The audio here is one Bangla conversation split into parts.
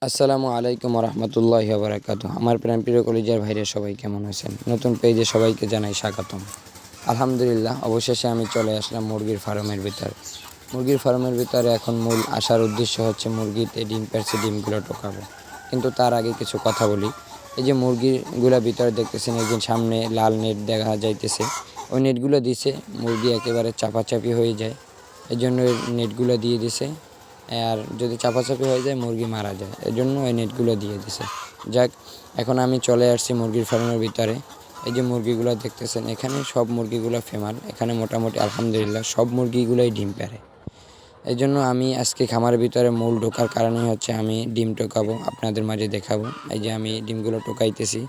আসসালামু আলাইকুম রহমতুল্লাহি ওয়া বারাকাতুহু। আমার প্রিয় কলিজার ভাইরা সবাই কেমন আছেন? নতুন পেজে সবাইকে জানাই স্বাগতম। আলহামদুলিল্লাহ, অবশেষে আমি চলে আসলাম মুরগির ফার্মের ভিতরে। মুরগির ফার্মের ভিতরে এখন মূল আসার উদ্দেশ্য হচ্ছে মুরগিতে ডিম পাড়ছে, ডিমগুলো টোকাবো। কিন্তু তার আগে কিছু কথা বলি। এই যে মুরগিগুলো ভিতরে দেখতেছেন, এই যে সামনে লাল নেট দেখা যাইতেছে, ওই নেটগুলো দিছে মুরগি একেবারে চাপাচাপি হয়ে যায়, এই জন্য নেটগুলো দিয়ে দিছে। আর যদি চাপাচাপি হয়ে যায় মুরগি মারা যায়, এই জন্য এই নেটগুলো দিয়ে দিছে। যাক, এখন আমি চলে আসছি মুরগির ফার্মের ভিতরে। এই যে মুরগিগুলো দেখতেছেন, এখানে সব মুরগিগুলো ফেমাল। এখানে মোটামুটি আলহামদুলিল্লাহ সব মুরগিগুলোই ডিম পাড়ে। এই জন্য আমি আজকে খামারের ভিতরে মূল ঢোকার কারণই হচ্ছে আমি ডিম টোকাবো, আপনাদের মাঝে দেখাবো। এই যে আমি ডিমগুলো টোকাইতেছি।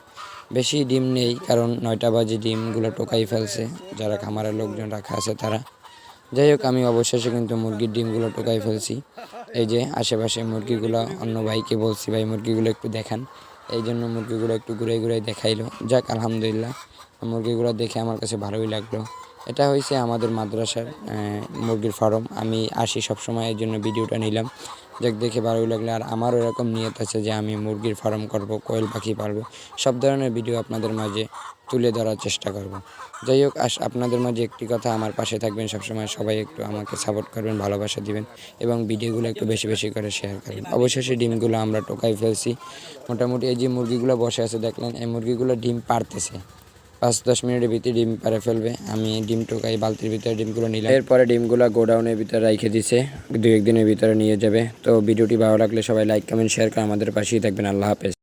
বেশি ডিম নেই, কারণ 9টা বাজে ডিমগুলো টোকাই ফেলছে যারা খামারের লোকজন রাখা আছে তারা। যাই হোক, আমি অবশেষে কিন্তু মুরগির ডিমগুলো টোকাই ফেলছি। এই যে আশেপাশে মুরগিগুলো, অন্য ভাইকে বলছি ভাই মুরগিগুলো একটু দেখান, এই জন্য মুরগিগুলো একটু ঘুরে ঘুরে দেখাইলো। যাক, আলহামদুলিল্লাহ মুরগিগুলো দেখে আমার কাছে ভালোই লাগলো। এটা হয়েছে আমাদের মাদ্রাসার মুরগির ফার্ম। আমি আসি সবসময়, এই জন্য ভিডিওটা নিলাম। যাক, দেখে ভালোই লাগলো। আর আমারও এরকম নিয়ত আছে যে আমি মুরগির ফার্ম করব, কোয়েল পাখি পালবো, সব ধরনের ভিডিও আপনাদের মাঝে তুলে ধরার চেষ্টা করব। যাই হোক, আপনাদের মাঝে একটি কথা, আমার পাশে থাকবেন সবসময়, সবাই একটু আমাকে সাপোর্ট করবেন, ভালোবাসা দিবেন এবং ভিডিওগুলো একটু বেশি বেশি করে শেয়ার করবেন। অবশেষে ডিমগুলো আমরা টোকাই ফেলছি মোটামুটি। এই যে মুরগিগুলো বসে আছে দেখলেন, এই মুরগিগুলো ডিম পাড়তেছে। 5-10 মিনিটের ভিতরে ডিম পাড়ে ফেলবে। আমি ডিম টোকাই বালতির ভিতরে ডিমগুলো নিলাম। এরপরে ডিমগুলো গোডাউনের ভিতরে রেখে দিছে, 2-1 দিনের ভিতরে নিয়ে যাবে। তো ভিডিওটি ভালো লাগলে সবাই লাইক কমেন্ট শেয়ার করে আমাদের পাশেই থাকবেন। আল্লাহ হাফেজ।